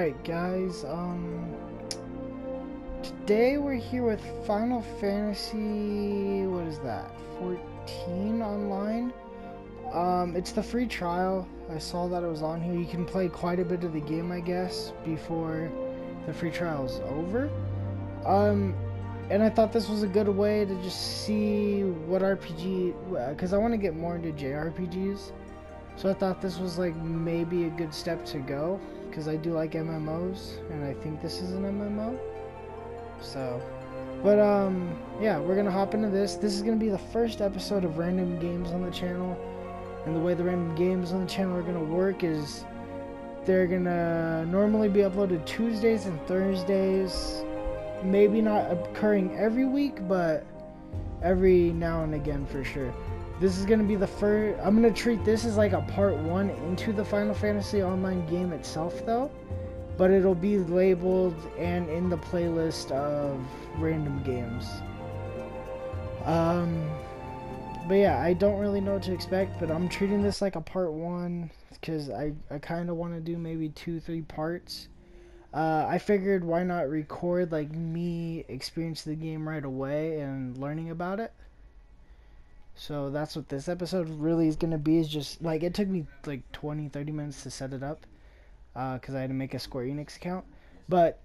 Alright guys, today we're here with Final Fantasy, what is that, 14 online? It's the free trial. I saw that it was on here. You can play quite a bit of the game, I guess, before the free trial is over. And I thought this was a good way to just see what RPG, because I want to get more into JRPGs. So I thought this was like maybe a good step to go, because I do like MMOs, and I think this is an MMO. So, but yeah, we're gonna hop into this. This is gonna be the first episode of random games on the channel, and the way the random games on the channel are gonna work is they're gonna normally be uploaded Tuesdays and Thursdays. Maybe not occurring every week, but every now and again for sure. This is going to be the first. I'm going to treat this as like a part 1 into the Final Fantasy Online game itself though, but it'll be labeled and in the playlist of random games. But yeah, I don't really know what to expect, but I'm treating this like a part 1 because I kind of want to do maybe 2-3 parts. I figured why not record like me experiencing the game right away and learning about it. So that's what this episode really is going to be, is just like, it took me like 20-30 minutes to set it up because I had to make a Square Enix account. But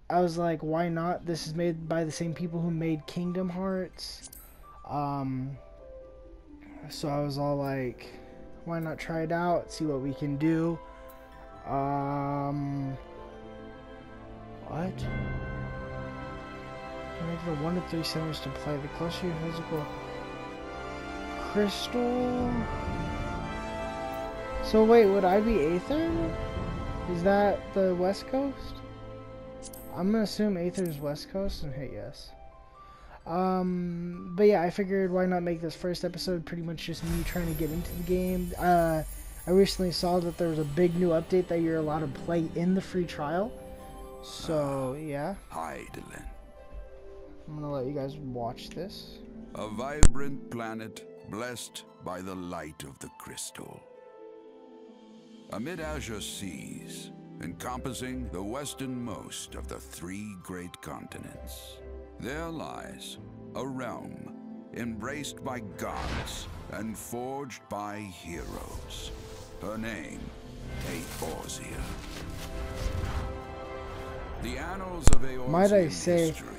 I was like, why not? This is made by the same people who made Kingdom Hearts. So I was all like, why not try it out, see what we can do. What? You make it 1 to 3 centers to play. The closer your physical crystal. So wait, would I be Aether? Is that the West Coast? I'm gonna assume Aether is West Coast and hit yes. But yeah, I figured why not make this first episode pretty much just me trying to get into the game. I recently saw that there was a big new update that you're allowed to play in the free trial. So, yeah. Hi, Dylan. I'm gonna let you guys watch this. A vibrant planet blessed by the light of the crystal. Amid azure seas, encompassing the westernmost of the 3 great continents, there lies a realm embraced by gods and forged by heroes. Her name, Eorzea. The annals of Eorzean Might I say, history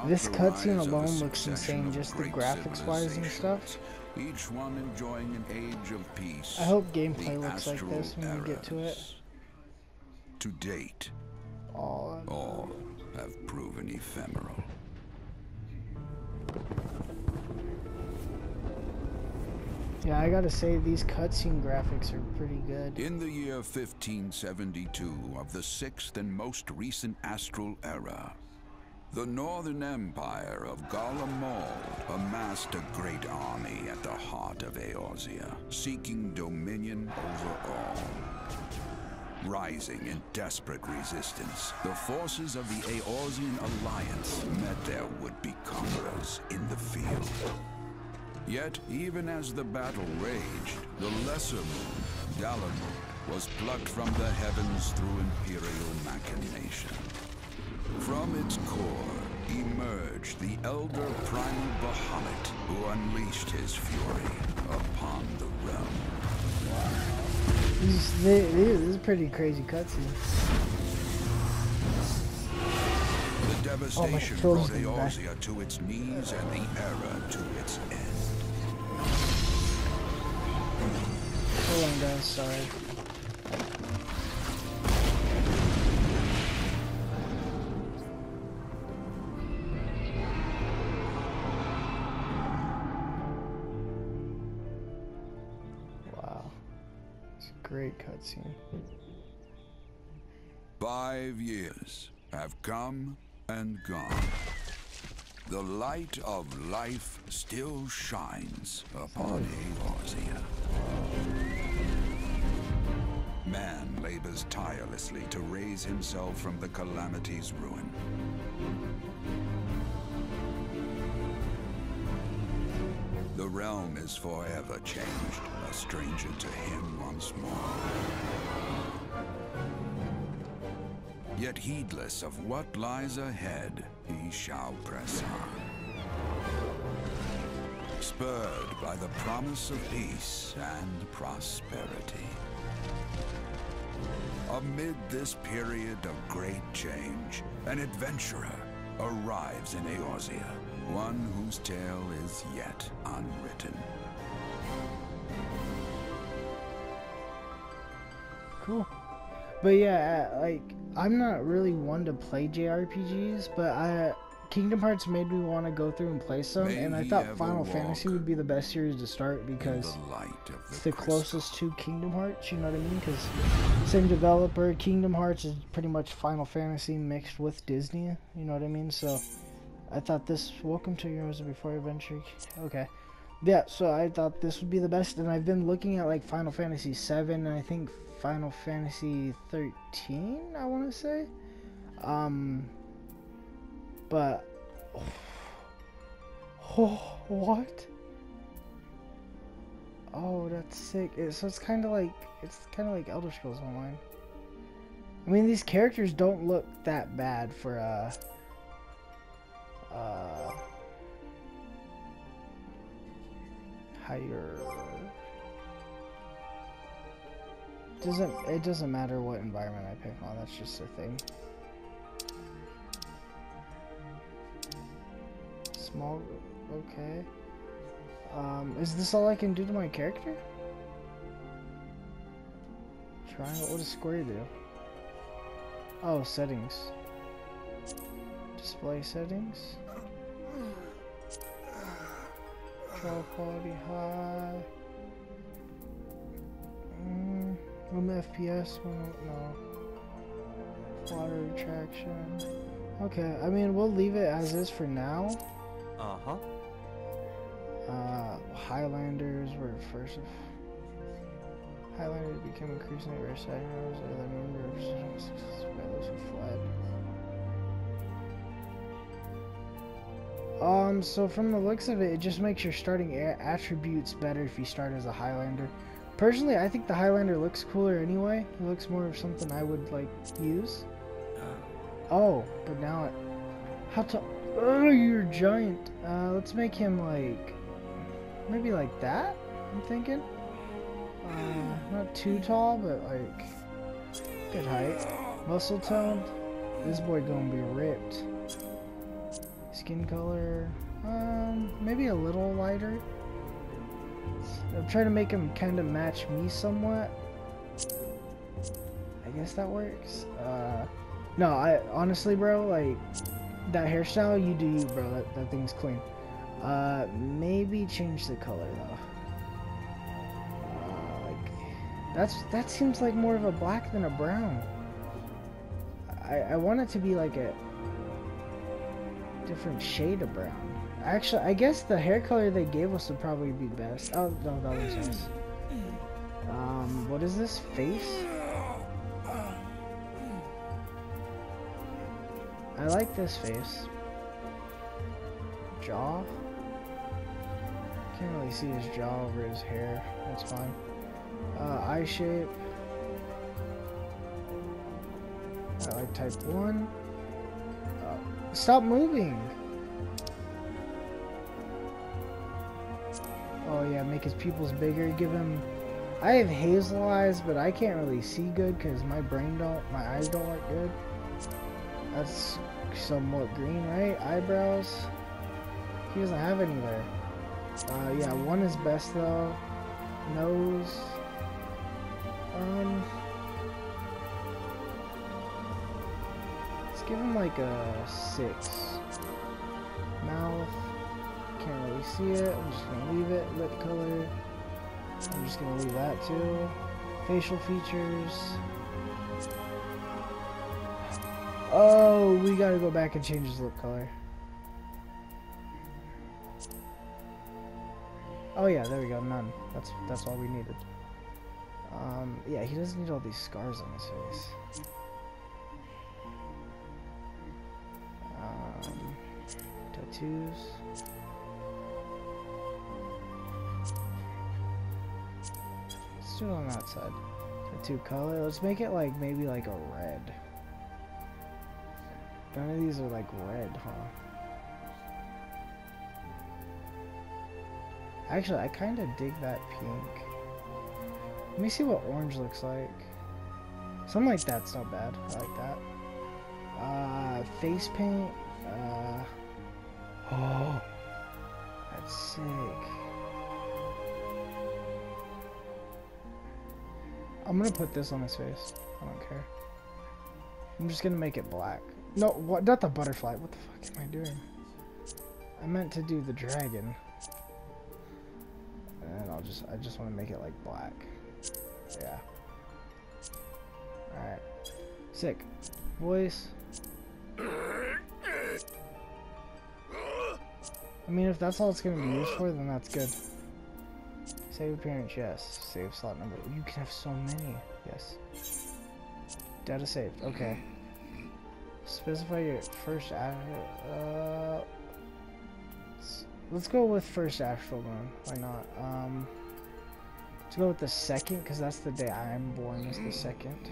this chart the cutscene rise of alone a looks succession insane, of just the great graphics wise and stuff. civilizations, each one enjoying an age of peace. I hope gameplay the looks like astral this when we get to it. eras. To date, Oh, all have proven ephemeral. yeah, I gotta say, these cutscene graphics are pretty good. In the year 1572 of the 6th and most recent astral era, the Northern Empire of Garlemald amassed a great army at the heart of Eorzea, seeking dominion over all. Rising in desperate resistance, the forces of the Eorzean Alliance met their would-be conquerors in the field. Yet, even as the battle raged, the lesser moon, Dalamud, was plucked from the heavens through imperial machination. From its core emerged the elder primal Bahamut, who unleashed his fury upon the realm. This is a pretty crazy cutscene. The devastation brought Eorzea to its knees and the era to its end. Hold on, guys, sorry. Wow. It's a great cutscene. 5 years have come and gone. The light of life still shines upon Eorzea. Man labors tirelessly to raise himself from the calamity's ruin. The realm is forever changed, a stranger to him once more. Yet heedless of what lies ahead, he shall press on. Spurred by the promise of peace and prosperity. Amid this period of great change, an adventurer arrives in Eorzea, one whose tale is yet unwritten. Cool. But yeah, like, I'm not really one to play JRPGs, but Kingdom Hearts made me want to go through and play some, and I thought Final Fantasy would be the best series to start because it's the closest to Kingdom Hearts, you know what I mean? Because same developer, Kingdom Hearts is pretty much Final Fantasy mixed with Disney, you know what I mean? So I thought this, welcome to Heroes Before Adventure, okay. Yeah, so I thought this would be the best, and I've been looking at like Final Fantasy XIV, and I think Final Fantasy 13, I want to say. But oh, what? Oh, that's sick. So it's kind of like Elder Scrolls Online. I mean, these characters don't look that bad for higher. It doesn't matter what environment I pick on. That's just a thing. Small, okay. Is this all I can do to my character? Triangle, what does square do? Oh, settings. Display settings. Control quality high. Room FPS, no. Water retraction. Okay, I mean, we'll leave it as is for now. Uh-huh. Highlanders were first. Highlanders became increasingly rare signals of the number of those who fled. So from the looks of it, it just makes your starting attributes better if you start as a Highlander. Personally, I think the Highlander looks cooler anyway. It looks more of something I would like use. Oh, but now it... How tall... Oh, you're giant. Let's make him like... Maybe like that, I'm thinking. Not too tall, but like... Good height. Muscle tone. This boy gonna be ripped. Skin color... maybe a little lighter. I'm trying to make him kind of match me somewhat. I guess that works. No, I honestly, bro, like that hairstyle, you do you, bro. That thing's clean. Maybe change the color though. Like that seems like more of a black than a brown. I want it to be like a different shade of brown. Actually, I guess the hair color they gave us would probably be best. Oh, no, that was nice. What is this? Face? I like this face. Jaw? Can't really see his jaw over his hair. That's fine. Eye shape. I like type 1. Stop moving! Oh yeah, make his pupils bigger, give him... I have hazel eyes, but I can't really see good because my eyes don't work good. That's somewhat green, right? Eyebrows. He doesn't have any there. Yeah, 1 is best though. Nose. Let's give him like a 6. Mouth. Can't really see it. I'm just gonna leave it. Lip color. I'm just gonna leave that too. Facial features. Oh, we gotta go back and change his lip color. Oh yeah, there we go. None. That's all we needed. Yeah, he doesn't need all these scars on his face. Tattoos. Let's do it on that side. Tattoo color. Let's make it like maybe like a red. None of these are like red, huh? Actually, I kind of dig that pink. Let me see what orange looks like. Something like that's not bad. I like that. Face paint. Oh, that's sick. I'm gonna put this on his face. I don't care. I'm just gonna make it black. No, what? Not the butterfly. What the fuck am I doing? I meant to do the dragon. And I just want to make it like black. Yeah. Alright. Sick. Voice. I mean, if that's all it's going to be used for, then that's good. Save appearance, yes. Save slot number. You can have so many. Yes. Data saved. Okay. Specify your first let's go with first astral moon. Why not? Let's go with the second, because that's the day I'm born, is the second.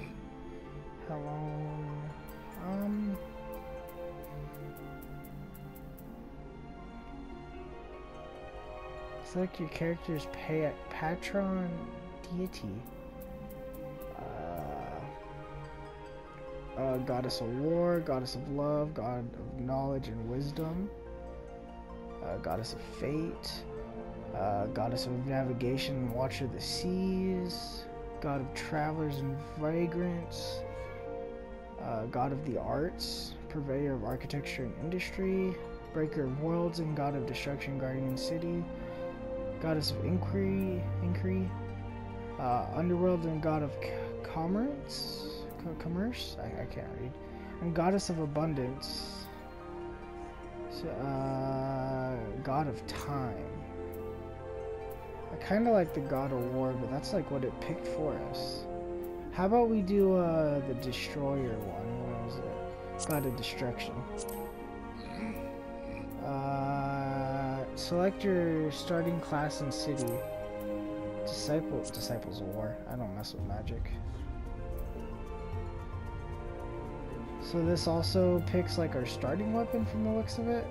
How long? Select your character's patron deity. Goddess of war, goddess of love, god of knowledge and wisdom. Goddess of fate, goddess of navigation and watcher of the seas, god of travelers and vagrants, god of the arts, purveyor of architecture and industry, breaker of worlds and god of destruction, guardian city, goddess of inquiry, underworld and god of commerce, I can't read, and goddess of abundance. God of time. I kind of like the God of War, but that's like what it picked for us. How about we do the Destroyer one? What is it? God of Destruction. Select your starting class and city. Disciples of War. I don't mess with magic. So this also picks like our starting weapon from the looks of it.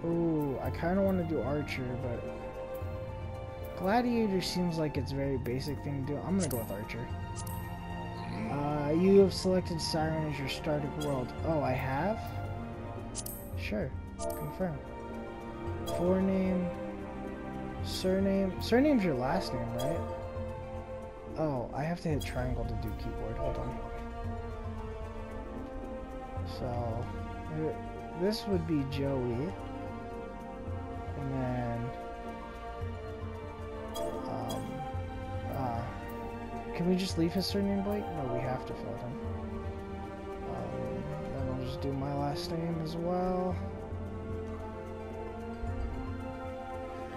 Ooh, I kind of want to do archer, but gladiator seems like it's a very basic thing to do. I'm gonna go with archer. You have selected Siren as your starting world. Oh, I have? Sure. Confirm. Forename. Surname. Surname's your last name, right? Oh, I have to hit triangle to do keyboard. Hold on. So, this would be Joey. And then, can we just leave his surname blank? No, we have to fill it in. Then I'll just do my last name as well.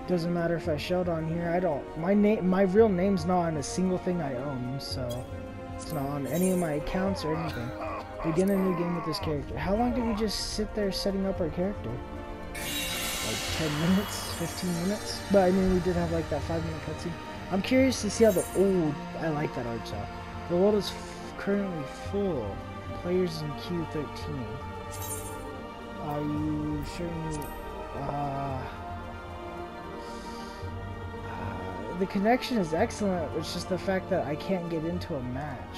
Doesn't matter if I shout on here. I don't. My real name's not on a single thing I own, so it's not on any of my accounts or anything. Begin a new game with this character. How long did we just sit there setting up our character? Like 10 minutes, 15 minutes. But I mean, we did have like that 5-minute cutscene. I'm curious to see how the old. I like that art style. The world is currently full. Players in Q13. Are you certain? The connection is excellent, it's just the fact that I can't get into a match.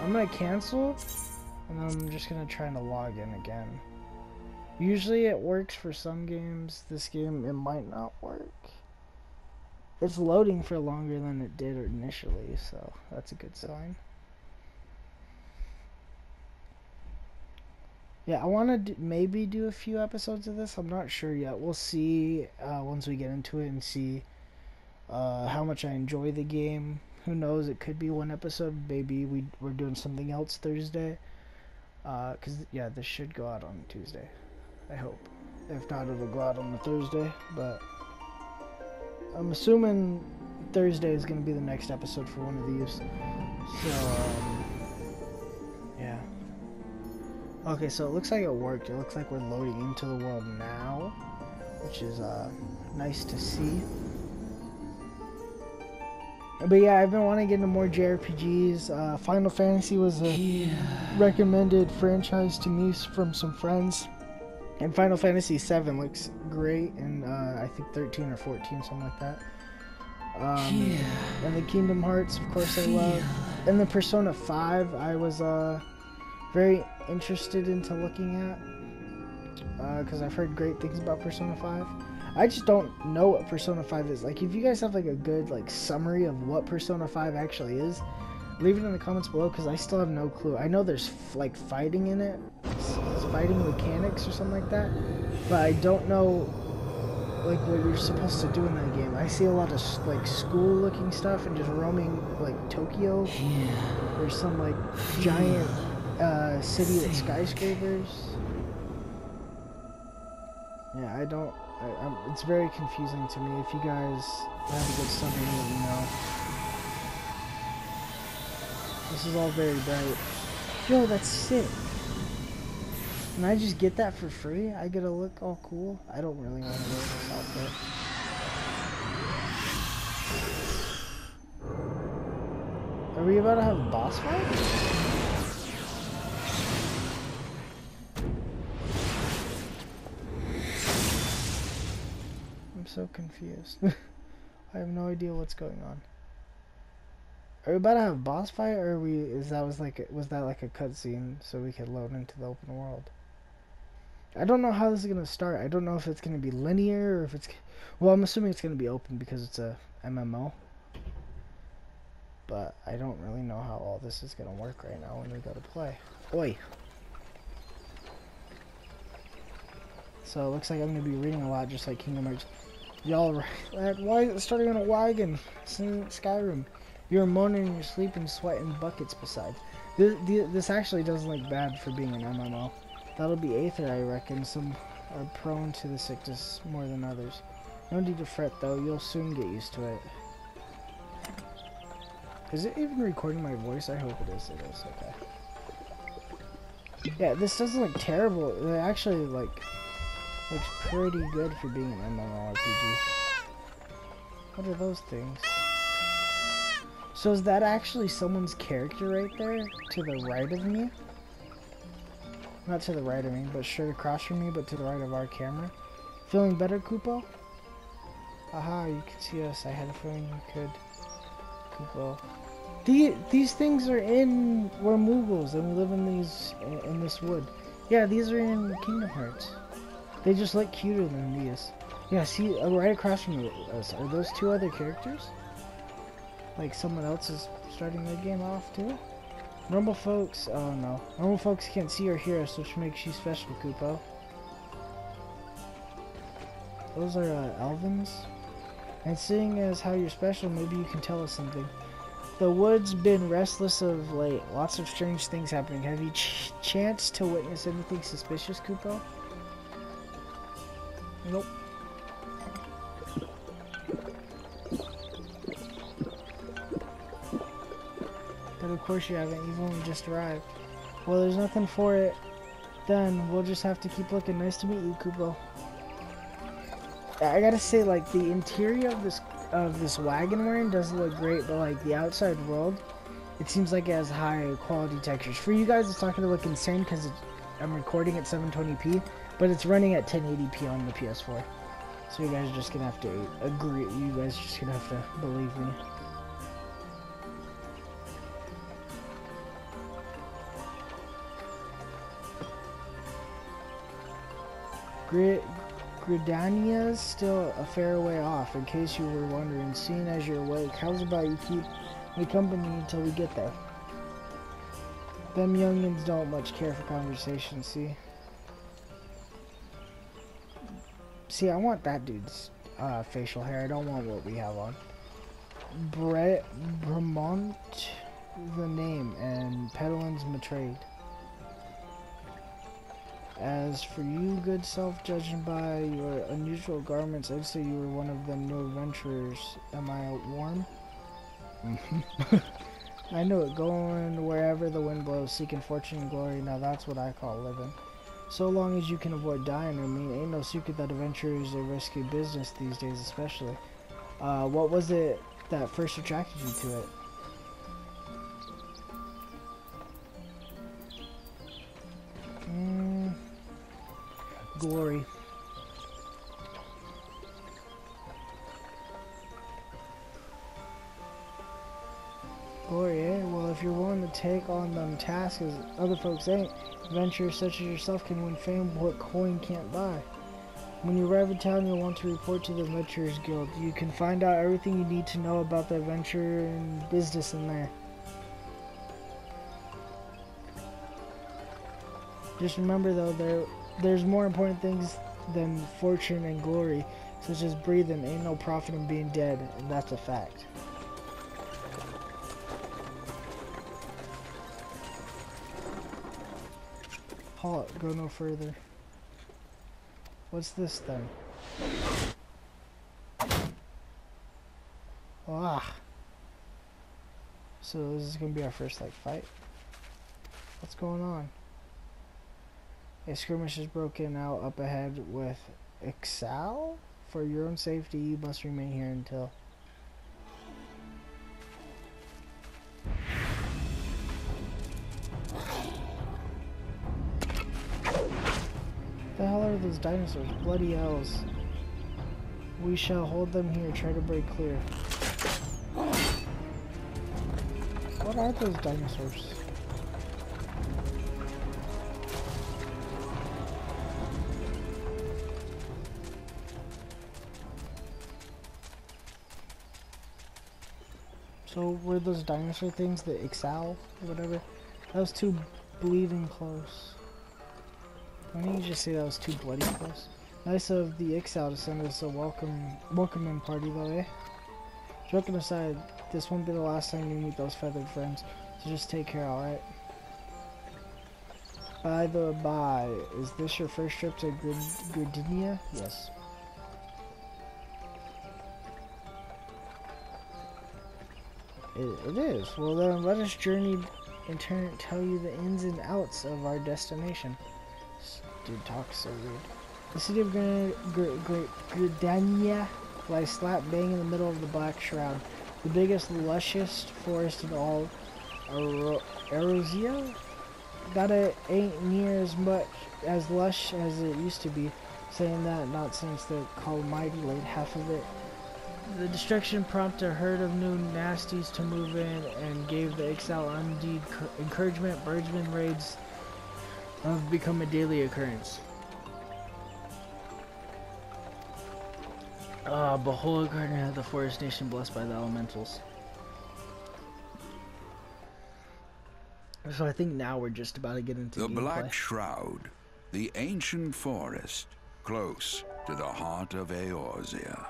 I'm gonna cancel, and then I'm just gonna try to log in again. Usually it works for some games. This game, it might not work. It's loading for longer than it did initially, so that's a good sign. Yeah, I want to maybe do a few episodes of this. I'm not sure yet. We'll see once we get into it and see how much I enjoy the game. Who knows? It could be one episode. Maybe we're doing something else Thursday. Because, yeah, this should go out on Tuesday. I hope. If not, it'll go out on the Thursday. But I'm assuming Thursday is going to be the next episode for one of these. So, yeah. Okay, so it looks like it worked. It looks like we're loading into the world now. which is nice to see. But yeah, I've been wanting to get into more JRPGs. Final Fantasy was a recommended franchise to me from some friends. And Final Fantasy XIV looks great, and I think 13 or 14, something like that. And the Kingdom Hearts, of course, I love. And the Persona 5, I was very interested into looking at, because I've heard great things about Persona 5. I just don't know what Persona 5 is. Like, if you guys have like a good like summary of what Persona 5 actually is, leave it in the comments below, because I still have no clue. I know there's like fighting in it, it's fighting mechanics or something like that, but I don't know like what you're supposed to do in that game. I see a lot of like school looking stuff and just roaming like Tokyo. There's some like giant city with skyscrapers. Yeah, it's very confusing to me. If you guys have a good summary, let me know. This is all very bright. Yo, that's sick. Can I just get that for free? I get to look all cool. I don't really want to wear this outfit. Are we about to have a boss fight? I'm so confused. I have no idea what's going on. Are we about to have a boss fight, or was that like a cutscene so we could load into the open world? I don't know how this is gonna start. I don't know if it's gonna be linear or if it's, well, I'm assuming it's gonna be open because it's a MMO. But I don't really know how all this is gonna work right now when we go to play. Oi. So it looks like I'm gonna be reading a lot, just like Kingdom Hearts. Y'all right? Why is it starting on a wagon? It's in Skyrim. You're moaning in your sleep and sweating buckets beside. This actually doesn't look bad for being an MMO. That'll be Aether, I reckon. Some are prone to the sickness more than others. No need to fret, though. You'll soon get used to it. Is it even recording my voice? I hope it is. It is. Okay. Yeah, this doesn't look terrible. It actually, like, looks pretty good for being an MMORPG. What are those things? So is that actually someone's character right there? To the right of me? Not to the right of me, but straight across from me, but to the right of our camera. Feeling better, Kupo? Aha, you can see us. I had a feeling you could. Kupo. These things are in... We're Moogles, and we live in this wood. Yeah, these are in Kingdom Hearts. They just look cuter than these. Yeah, see, right across from us. Are those two other characters? Like someone else is starting the game off too? Normal folks, oh no. Normal folks can't see or hear us, which makes you special, Kupo. Those are Elvins. And seeing as how you're special, maybe you can tell us something. The wood's been restless of late. Lots of strange things happening. Have you chanced to witness anything suspicious, Kupo? Nope. But of course you haven't, you've only just arrived. Well, there's nothing for it. Then we'll just have to keep looking. Nice to meet you, Kupo. I gotta say, like, the interior of this wagon we're in doesn't look great, but like the outside world, it seems like it has high quality textures. For you guys, it's not gonna look insane because I'm recording at 720p, but it's running at 1080p on the PS4. So you guys are just gonna have to agree. You guys are just gonna have to believe me. Gridania's still a fair way off, in case you were wondering. Seeing as you're awake, how's about you keep me company until we get there? Them youngins don't much care for conversation, see? See, I want that dude's facial hair. I don't want what we have on. Bremont, the name, and Pedalin's betrayed. As for you, good self, judging by your unusual garments, I'd say you were one of them new adventurers. Am I warm? I knew it. Going wherever the wind blows, seeking fortune and glory. Now that's what I call living. So long as you can avoid dying, I mean, ain't no secret that adventure is a risky business these days, especially. What was it that first attracted you to it? Glory. Glory, eh? Well, if you're willing to take on them tasks as other folks ain't, adventurers such as yourself can win fame what coin can't buy. When you arrive in town, you'll want to report to the Adventurers Guild. You can find out everything you need to know about the adventure and business in there. Just remember though, there's more important things than fortune and glory, such as breathing. Ain't no profit in being dead, and that's a fact. Halt, go no further. What's this then? Ah. So this is gonna be our first like fight. What's going on? A skirmish is broken out up ahead with Ixal. For your own safety, you must remain here until. The hell are those dinosaurs? Bloody hells. We shall hold them here. Try to break clear. What are those dinosaurs? So were those dinosaur things the Ixal or whatever? That was too bleeding close. Why didn't you just say that was too bloody close? Nice of the Ixal to send us a welcoming party though, eh? Joking aside, this won't be the last time you meet those feathered friends, so just take care, alright? By the by, is this your first trip to Gridania? Yes. It is. Well then, let us journey in turn tell you the ins and outs of our destination. Dude talks so weird. The city of Gridania lies slap bang in the middle of the Black Shroud, the biggest, lusciest forest in all Erosia. That it ain't near as much as lush as it used to be. Saying that, not since the Almighty laid half of it. The destruction prompted a herd of new nasties to move in and gave the Ixal undue encouragement. Birdsman raids have become a daily occurrence. Behold, Garden had the forest nation blessed by the elementals. So I think now we're just about to get into the gameplay. Black Shroud, the ancient forest, close to the heart of Eorzea.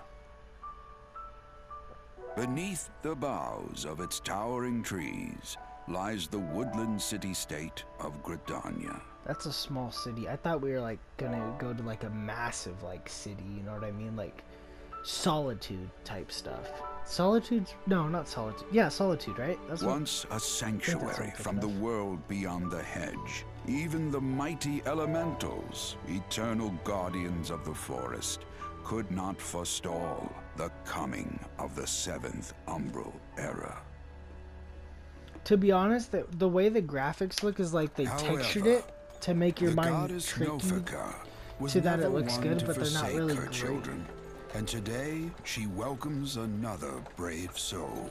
Beneath the boughs of its towering trees lies the woodland city-state of Gridania. That's a small city. I thought we were like gonna go to like a massive like city, you know what I mean? Like Solitude type stuff. Solitude? No, not Solitude. Yeah, Solitude, right? That's once a sanctuary from the world beyond the hedge. Even the mighty elementals, eternal guardians of the forest, could not forestall the coming of the 7th Umbral Era. To be honest, the way the graphics look is like they textured it to make your mind tricky so that it looks good, but they're not really great. Children, and today she welcomes another brave soul.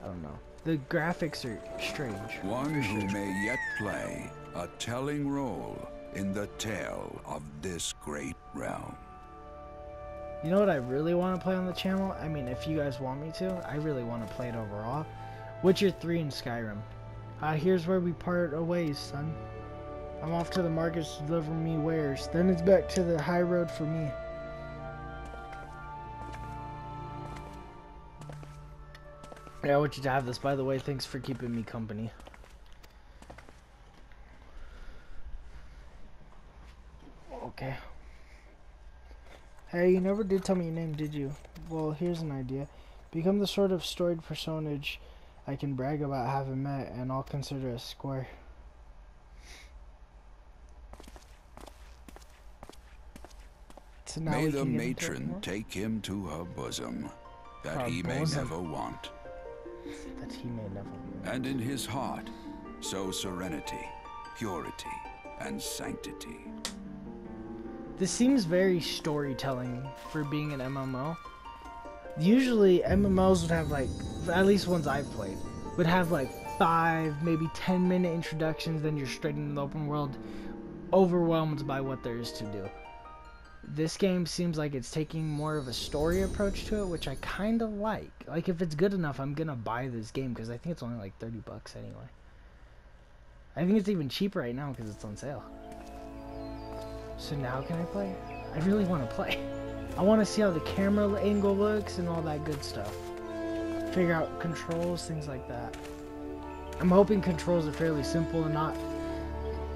I don't know. The graphics are strange. One who may yet play a telling role in the tale of this great realm. You know what I really want to play on the channel? I mean, if you guys want me to, I really want to play it overall. Witcher 3 and Skyrim. Here's where we part our ways, son. I'm off to the markets to deliver me wares. Then it's back to the high road for me. Yeah, I want you to have this, by the way. Thanks for keeping me company. Okay. Hey, you never did tell me your name, did you? Well, here's an idea. Become the sort of storied personage I can brag about having met, and I'll consider us square. So now May we the can get into it matron more? take him to her bosom, that Her he may bosom. never want. That he may never want. And in his heart, sow serenity, purity, and sanctity. This seems very storytelling for being an MMO. Usually MMOs would have like, at least ones I've played, would have like 5, maybe 10-minute introductions, then you're straight into the open world, overwhelmed by what there is to do. This game seems like it's taking more of a story approach to it, which I kind of like. Like, if it's good enough, I'm gonna buy this game, because I think it's only like 30 bucks anyway. I think it's even cheaper right now because it's on sale. So now can I play? I really want to play. I want to see how the camera angle looks and all that good stuff. Figure out controls, things like that. I'm hoping controls are fairly simple and not...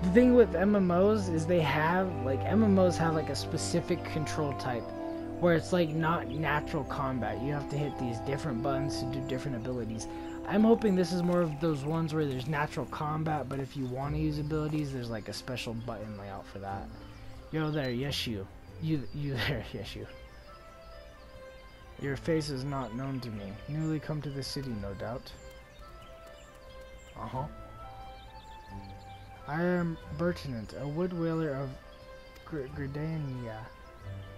The thing with MMOs is MMOs have like a specific control type where it's like not natural combat. You have to hit these different buttons to do different abilities. I'm hoping this is more of those ones where there's natural combat, but if you want to use abilities, there's like a special button layout for that. Yo there, yes you. You there, yes you. Your face is not known to me. Newly come to the city, no doubt. Uh-huh. I am Bertinant, a wood whaler of Gridania.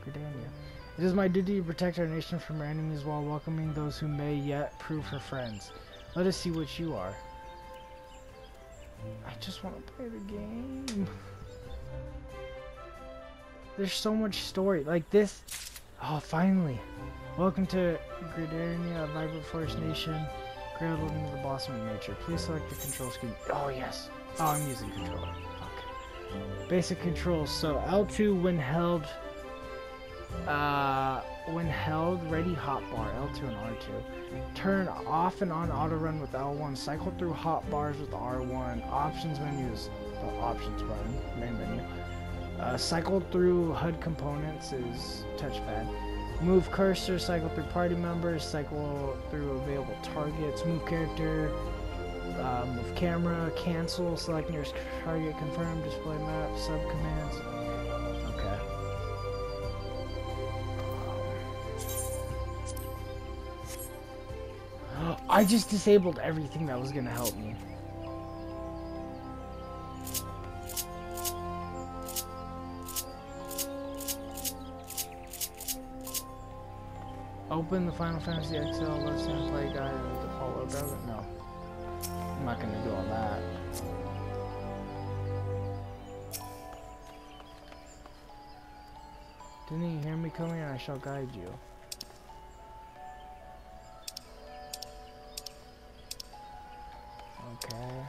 It is my duty to protect our nation from our enemies while welcoming those who may yet prove her friends. Let us see what you are. I just want to play the game. There's so much story. Like this. Oh, finally. Welcome to Gridania, a vibrant forest nation, cradled into the blossom of nature. Please select the control scheme. Oh, yes. Oh, I'm using controller. Okay. Basic controls. So L2 when held, ready hotbar, L2 and R2. Turn off and on auto run with L1. Cycle through hotbars with R1. Options menu is the options button, main menu. Cycle through HUD components is touchpad. Move cursor, cycle through party members, cycle through available targets, move character, move camera, cancel, select nearest target, confirm, display map, subcommands. Okay. I just disabled everything that was gonna help me. Open the Final Fantasy XL Let's Play Guide and default web browser? No. I'm not gonna do all that. Didn't you hear me coming? I shall guide you. Okay.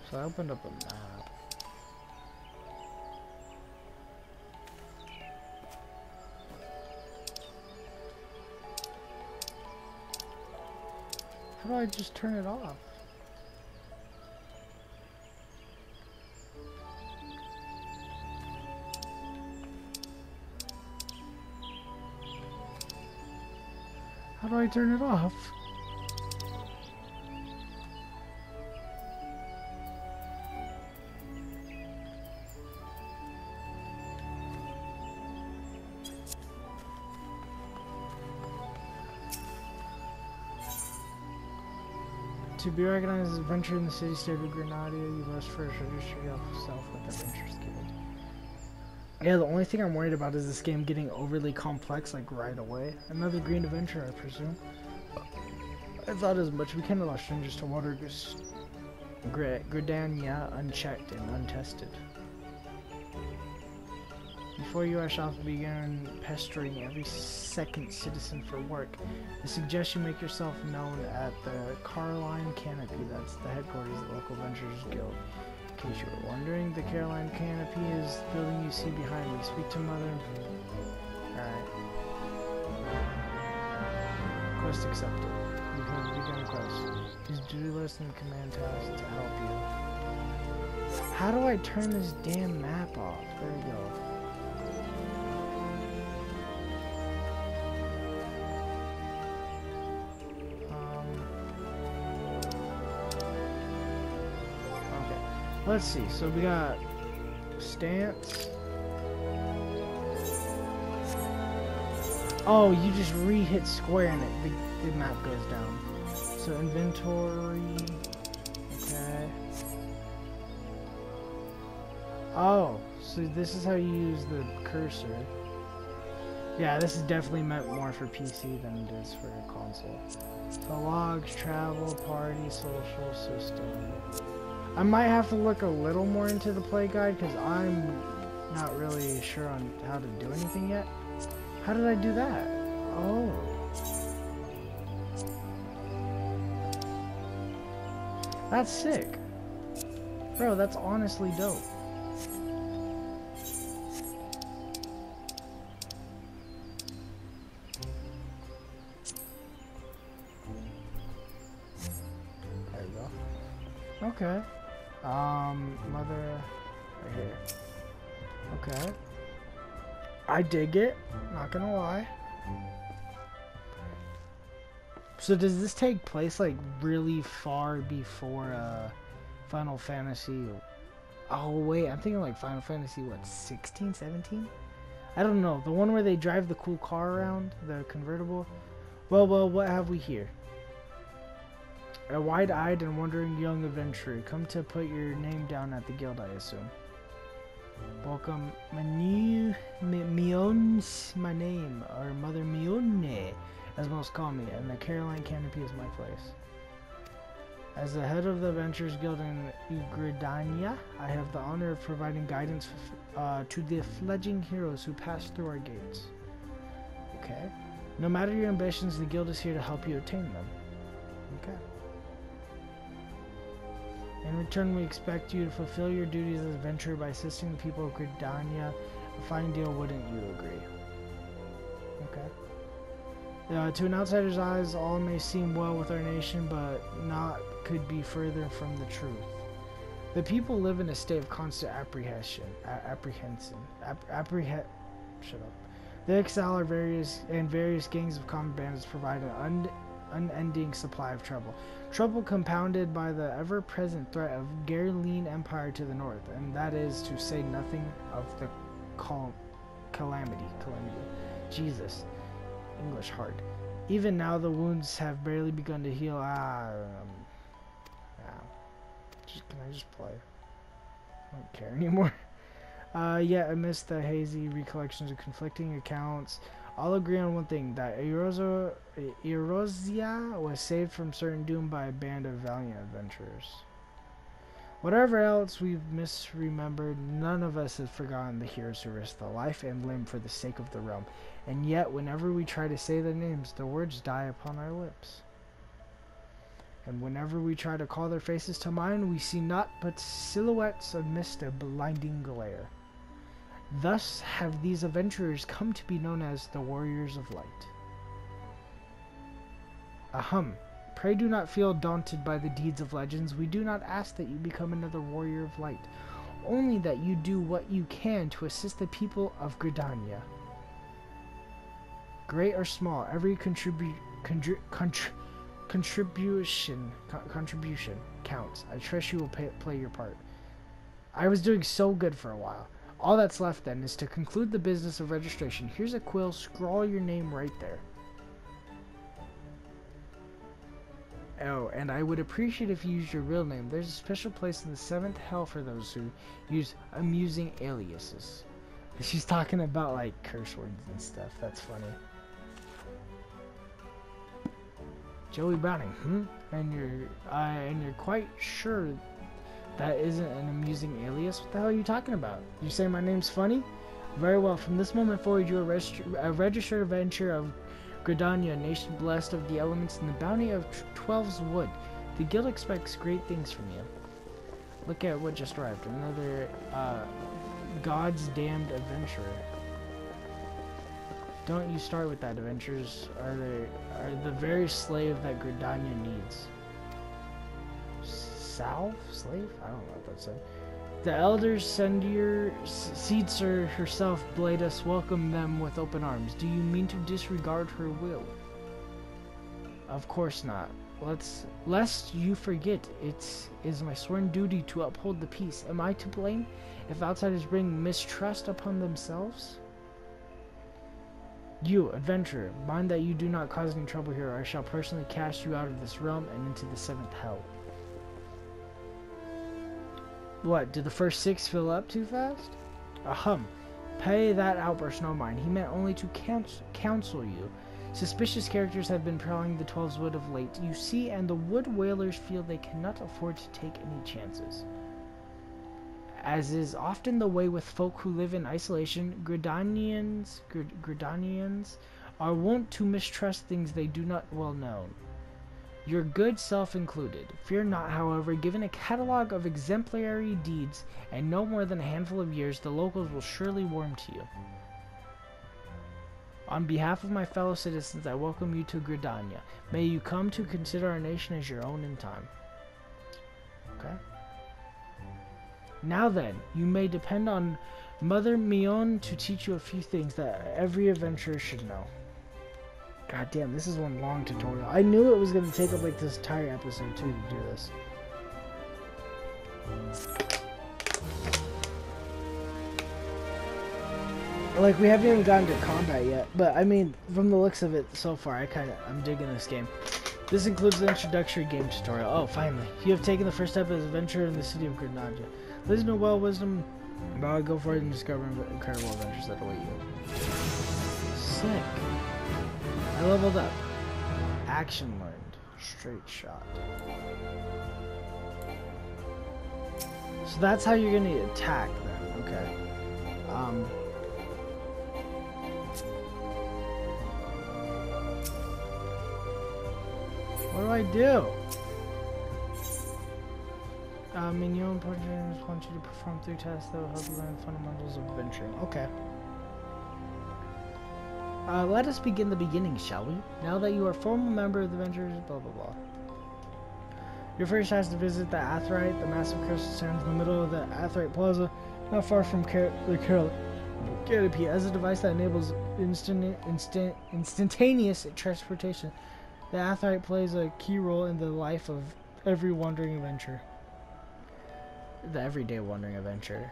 So I opened up a map. How do I just turn it off? How do I turn it off? To be recognized as an adventurer in the city-state of Grenada, you must first register yourself with the Adventurers Guild. Yeah, the only thing I'm worried about is this game getting overly complex, like, right away. Another green adventure, I presume. I thought as much. We can't allow strangers to water Gridania unchecked and untested. Before you rush off, begin pestering every second citizen for work. I suggest you make yourself known at the Caroline Canopy. That's the headquarters of the local Adventurers Guild. In case you were wondering, the Caroline Canopy is the building you see behind me. Speak to Mother. Alright. Quest accepted. You can begin a quest. Use duty list and command tabs to help you. How do I turn this damn map off? There we go. Let's see. So we got stance. Oh, you just re-hit square and the map goes down. So inventory. Okay. Oh, so this is how you use the cursor. Yeah, this is definitely meant more for PC than it is for a console. So logs, travel, party, social, system. I might have to look a little more into the play guide because I'm not really sure on how to do anything yet. How did I do that? Oh. That's sick. Bro, that's honestly dope. There you go. Okay. Mother right here. Okay. I dig it, not gonna lie. So does this take place like really far before Final Fantasy? Oh wait, I'm thinking like Final Fantasy what, 16, 17? I don't know, the one where they drive the cool car around, the convertible. Well, what have we here? A wide-eyed and wondering young adventurer, come to put your name down at the guild, I assume. Welcome, Mion's my name, or Mother Mione, as most call me, and the Caroline Canopy is my place. As the head of the Adventurers Guild in Gridania, I have the honor of providing guidance to the fledgling heroes who pass through our gates. Okay. No matter your ambitions, the guild is here to help you attain them. Okay. In return, we expect you to fulfill your duties as an adventurer by assisting the people of Gridania. A fine deal, wouldn't you agree? Okay. To an outsider's eyes, all may seem well with our nation, but not could be further from the truth. The people live in a state of constant apprehension. Shut up. The exile are various gangs of common bandits provide an unending supply of trouble. Trouble compounded by the ever-present threat of Garlean Empire to the north, and that is to say nothing of the calamity. Jesus. English hard. Even now the wounds have barely begun to heal. Can I just play? I don't care anymore. Yet amidst the hazy recollections of conflicting accounts, all agree on one thing, that Erosia was saved from certain doom by a band of valiant adventurers. Whatever else we've misremembered, none of us has forgotten the heroes who risked their life and limb for the sake of the realm. And yet, whenever we try to say their names, the words die upon our lips. And whenever we try to call their faces to mind, we see naught but silhouettes amidst a blinding glare. Thus have these adventurers come to be known as the Warriors of Light. Ahem. Pray do not feel daunted by the deeds of legends. We do not ask that you become another Warrior of Light, only that you do what you can to assist the people of Gridania. Great or small, every contribution counts. I trust you will play your part. I was doing so good for a while. All that's left then is to conclude the business of registration. Here's a quill, scrawl your name right there. Oh, and I would appreciate if you use your real name. There's a special place in the 7th hell for those who use amusing aliases. She's talking about like curse words and stuff. That's funny. Joey Browning, And you're quite sure that isn't an amusing alias? What the hell are you talking about? You say my name's funny? Very well. From this moment forward, you're a registered adventurer of Gridania, nation blessed of the elements and the bounty of 12's wood. The guild expects great things from you. Look at what just arrived. Another God's damned adventurer. Don't you start with that. Adventurers are the very slave that Gridania needs. Salve? Slave? I don't know what that said. The elders send your Seedser herself, Bladus, welcome them with open arms. Do you mean to disregard her will? Of course not. Lest you forget, it is my sworn duty to uphold the peace. Am I to blame if outsiders bring mistrust upon themselves? You, adventurer, mind that you do not cause any trouble here, or I shall personally cast you out of this realm and into the 7th hell. What, did the first 6 fill up too fast? Ahem. Pay that outburst no mind. He meant only to counsel you. Suspicious characters have been prowling the 12's wood of late, you see, and the wood whalers feel they cannot afford to take any chances. As is often the way with folk who live in isolation, Gridanians are wont to mistrust things they do not well know. Your good self included. Fear not, however, given a catalogue of exemplary deeds and no more than a handful of years, the locals will surely warm to you. On behalf of my fellow citizens, I welcome you to Gridania. May you come to consider our nation as your own in time. Okay. Now then, you may depend on Mother Mion to teach you a few things that every adventurer should know. God damn, this is one long tutorial. I knew it was going to take up like this entire episode too to do this. Like, we haven't even gotten to combat yet, but I mean, from the looks of it so far, I'm digging this game. This includes the introductory game tutorial. Oh, finally. You have taken the first step as adventurer in the city of Gridania. Listen to well wisdom, but go for it and discover incredible adventures that await you. Sick. I leveled up. Action learned. Straight shot. So that's how you're gonna attack then. Okay. What do I do? Minion partners want you to perform 3 tasks that will help you learn the fundamentals of adventuring. Okay. Let us begin the beginning, shall we? Now that you are a formal member of the Adventurers, blah blah blah. Your first task is to visit the Aetheryte. The massive crystal stands in the middle of the Aetheryte Plaza, not far from the Canopy, as a device that enables instantaneous transportation. The Aetheryte plays a key role in the life of every wandering adventurer. The everyday wandering adventurer.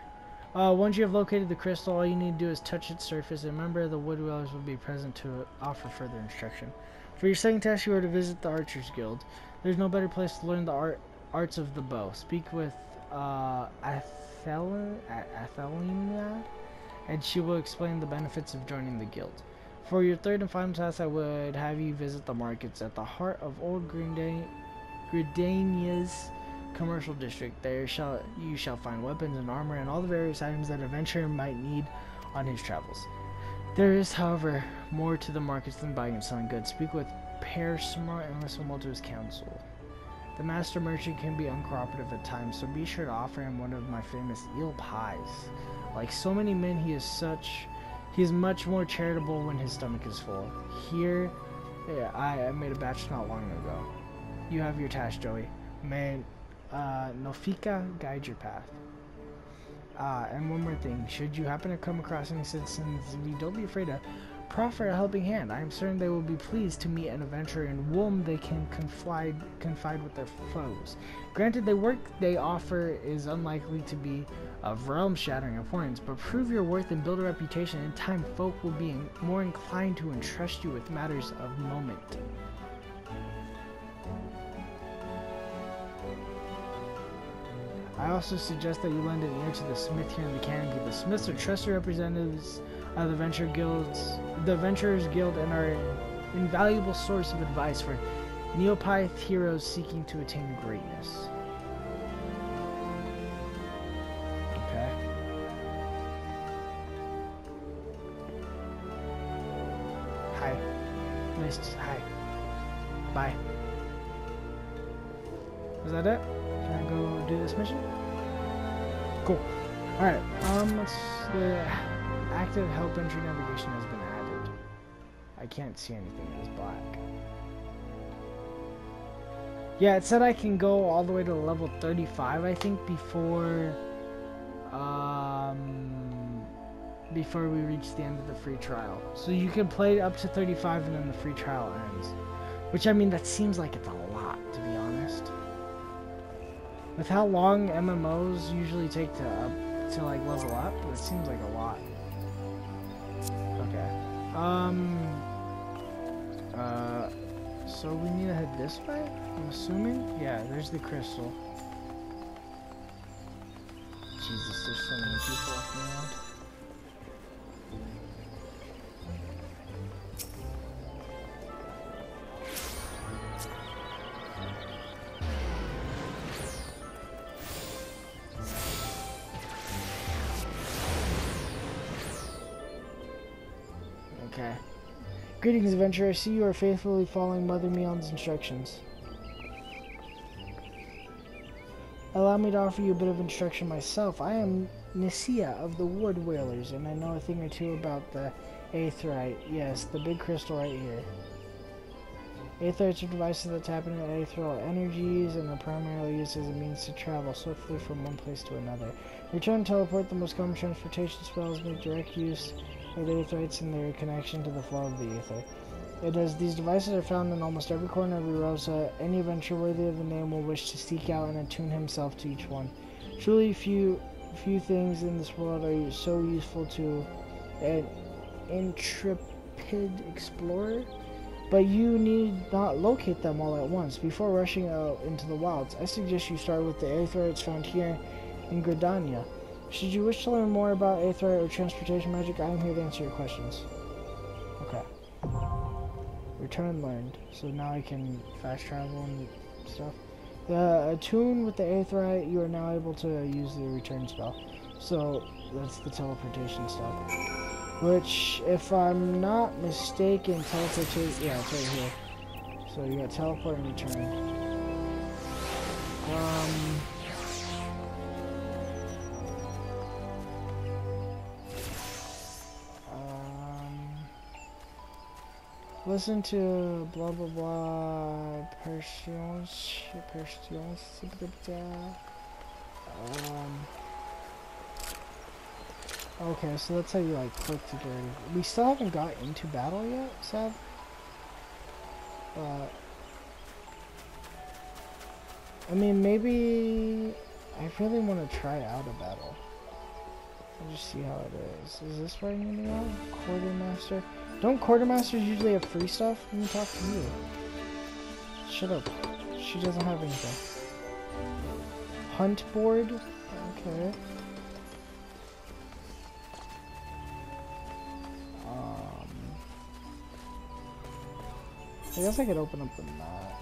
Once you have located the crystal, all you need to do is touch its surface, and a member of the Wood Dwellers will be present to offer further instruction. For your second task, you are to visit the Archers Guild. There's no better place to learn the arts of the bow. Speak with Athelina, and she will explain the benefits of joining the guild. For your third and final task, I would have you visit the markets at the heart of Old Gridania's commercial district. There you shall find weapons and armor and all the various items that an adventurer might need on his travels. There is, however, more to the markets than buying and selling goods. Speak with Pearsmore and listen well to his counsel. The master merchant can be uncooperative at times, so be sure to offer him one of my famous eel pies. Like so many men, he is much more charitable when his stomach is full. Here, I made a batch not long ago. You have your task, Joey. May Nofika guide your path. And one more thing. Should you happen to come across any citizens, don't be afraid to proffer a helping hand. I am certain they will be pleased to meet an adventurer in whom they can confide with their foes. Granted, the work they offer is unlikely to be of realm-shattering importance, but prove your worth and build a reputation. In time, folk will be more inclined to entrust you with matters of moment. I also suggest that you lend an ear to the smith here in the Canopy. The smiths are trusted representatives of the Adventurers Guild and are an invaluable source of advice for neophyte heroes seeking to attain greatness. Okay. Hi. Hi. Bye. Is that it? Can I go do this mission? Cool. Alright, the active help entry navigation has been added. I can't see anything, it is black. Yeah, it said I can go all the way to level 35, I think, before we reach the end of the free trial. So you can play up to 35 and then the free trial ends. Which, I mean, that seems like it's a lot, to be honest. With how long MMOs usually take to like level up, it seems like a lot. Okay. So we need to head this way, I'm assuming? Yeah, there's the crystal. Jesus, there's so many people walking around. Okay. Greetings, adventurer. I see you are faithfully following Mother Meon's instructions. Allow me to offer you a bit of instruction myself. I am Nicia of the Ward Whalers, and I know a thing or two about the Aetheryte. Yes, the big crystal right here. Aetherites are devices that tap into aethereal energies and are primarily used as a means to travel swiftly from one place to another. Return teleport, the most common transportation spells, make direct use of the Aetherites and their connection to the flow of the Aether. These devices are found in almost every corner of Erosa. Any adventurer worthy of the name will wish to seek out and attune himself to each one. Truly few things in this world are so useful to an intrepid explorer. But you need not locate them all at once. Before rushing out into the wilds, I suggest you start with the Aetherites found here in Gridania. Should you wish to learn more about Aetherite or transportation magic, I am here to answer your questions. Okay. Return learned. So now I can fast travel and stuff. Attune with the Aetherite, you are now able to use the return spell. So that's the teleportation stuff. Which, if I'm not mistaken, teleportation, yeah, it's right here. So you got teleport and return. Listen to blah blah blah Persians. Okay, so that's how you like click to get ready. We still haven't got into battle yet, sad. But I mean, maybe I really want to try out a battle. I'll just see how it is. Is this where I need to go? Quartermaster. Don't quartermasters usually have free stuff? Let me talk to you. Shut up. She doesn't have anything. Hunt board. Okay. I guess I could open up the map.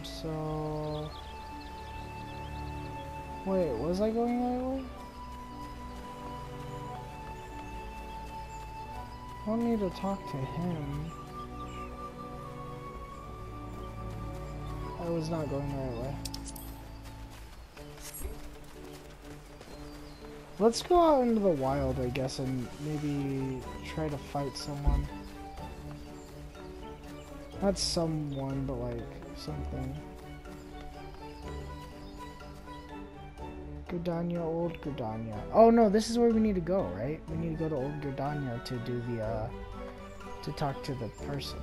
So... Wait, was I going that way? I don't need to talk to him. I was not going the right way. Let's go out into the wild, I guess, and maybe try to fight someone. Not someone, but like something. Gridania, Old Gridania. Oh no, this is where we need to go, right? We need to go to Old Gridania to do the, to talk to the person.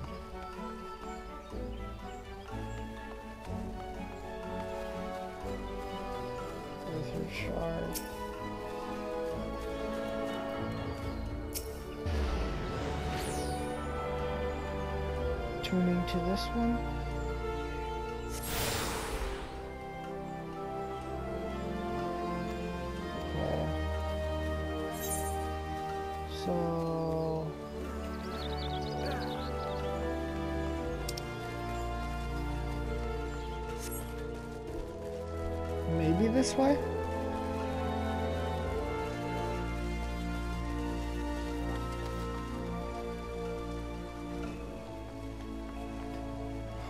Aether shard. Tuning to this one. Okay. So maybe this way?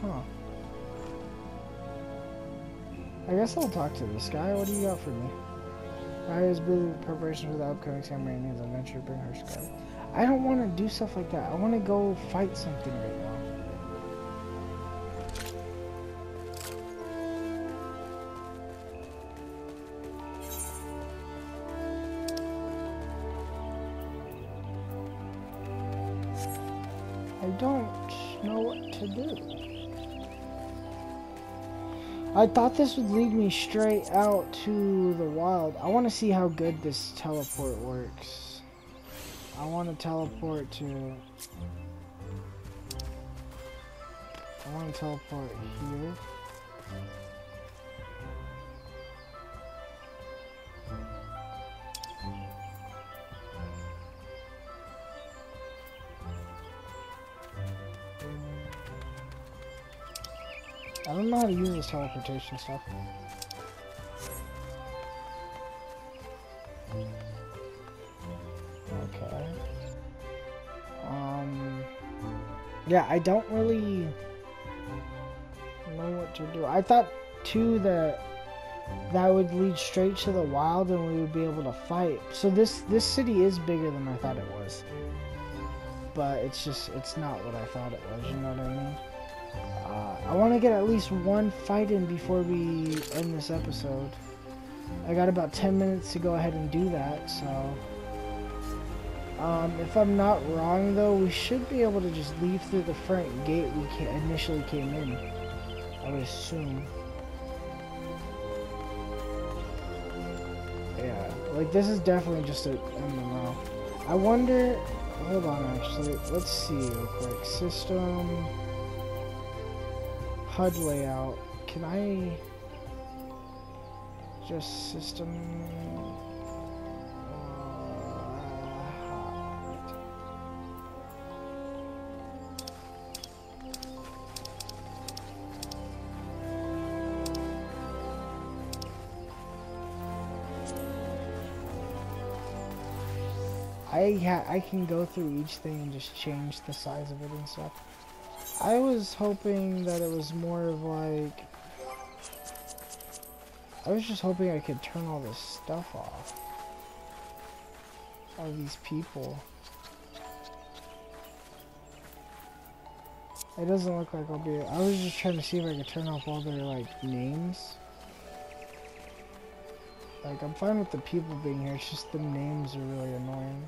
Huh. I guess I'll talk to this guy. What do you got for me? I was busy with preparations for the upcoming Samaranian's adventure to bring her sky. I don't want to do stuff like that. I want to go fight something right now. I don't know what to do. I thought this would lead me straight out to the wild. I want to see how good this teleport works. I want to teleport to... I want to teleport here. I don't know how to use this teleportation stuff. Okay. Yeah, I don't really know what to do. I thought too that would lead straight to the wild and we would be able to fight. So this city is bigger than I thought it was. But it's not what I thought it was, you know what I mean? I want to get at least one fight in before we end this episode. I got about 10 minutes to go ahead and do that, so... if I'm not wrong though, we should be able to just leave through the front gate we initially came in. I would assume. Yeah, like this is definitely just a MMO. I wonder... Hold on actually, let's see real quick. System... HUD layout. Can I just system I can go through each thing and just change the size of it and stuff. I was hoping that it was more of like... I was just hoping I could turn all this stuff off. All these people. It doesn't look like I'll be... I was just trying to see if I could turn off all their, like, names. Like, I'm fine with the people being here, it's just the names are really annoying.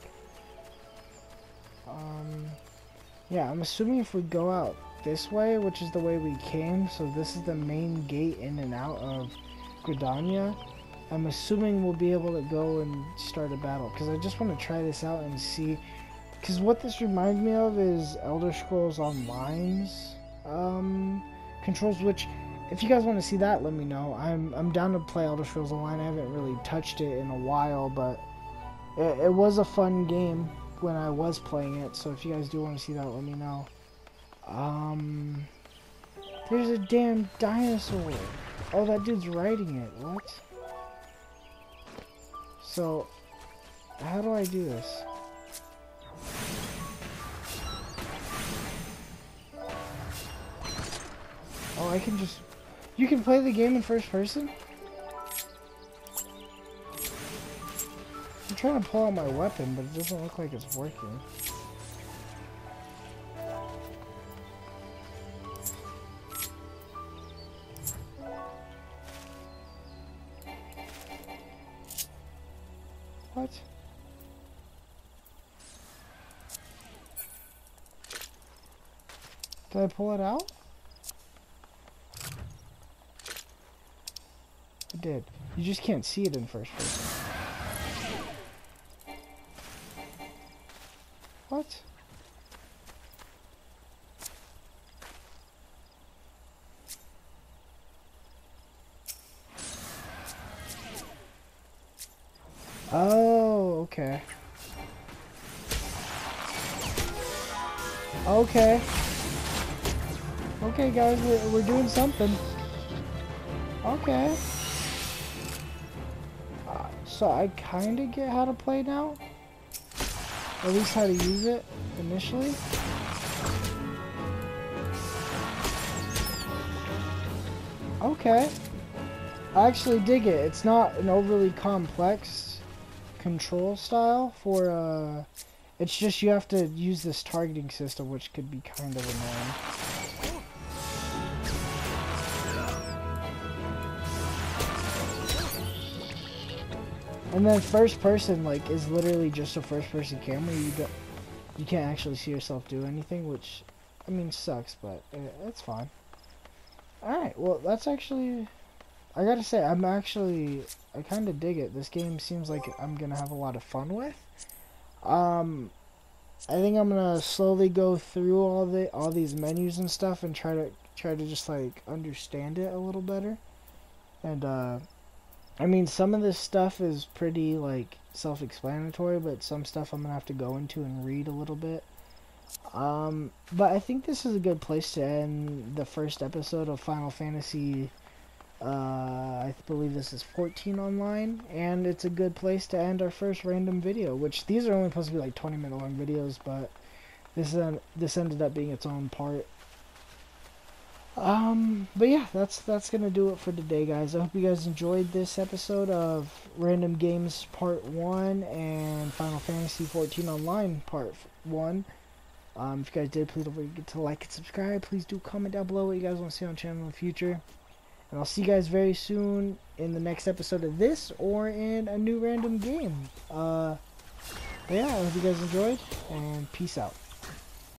Yeah, I'm assuming if we go out this way, which is the way we came, so this is the main gate in and out of Gridania, I'm assuming we'll be able to go and start a battle, because I just want to try this out and see, because what this reminds me of is Elder Scrolls Online's controls, which, if you guys want to see that, let me know. I'm down to play Elder Scrolls Online. I haven't really touched it in a while, but it was a fun game when I was playing it, so if you guys do want to see that, let me know. There's a damn dinosaur. Oh, that dude's riding it. What? So, how do I do this? Oh, I can just... You can play the game in first person? I'm trying to pull out my weapon, but it doesn't look like it's working. What? Did I pull it out? I did. You just can't see it in first person. What? Oh, okay. Okay. Okay, guys, we're doing something. Okay. So I kind of get how to play now. At least how to use it initially. Okay. I actually dig it. It's not an overly complex control style for it's just you have to use this targeting system, which could be kind of annoying. And then first person, like, is literally just a first person camera. you can't actually see yourself do anything, which, I mean, sucks, but it's fine. Alright, well, that's actually, I gotta say, I kind of dig it. This game seems like I'm gonna have a lot of fun with. I think I'm gonna slowly go through all these menus and stuff and try to just like understand it a little better. And I mean, some of this stuff is pretty like self-explanatory, but some stuff I'm gonna have to go into and read a little bit. But I think this is a good place to end the first episode of Final Fantasy. I believe this is 14 online, and it's a good place to end our first random video, which these are only supposed to be like 20-minute long videos, but this ended up being its own part. But yeah, that's gonna do it for today, guys. I hope you guys enjoyed this episode of Random Games Part 1 and Final Fantasy 14 Online Part 1. If you guys did, please don't forget to like and subscribe. Please do comment down below what you guys want to see on the channel in the future. And I'll see you guys very soon in the next episode of this or in a new random game. But yeah, I hope you guys enjoyed, and peace out.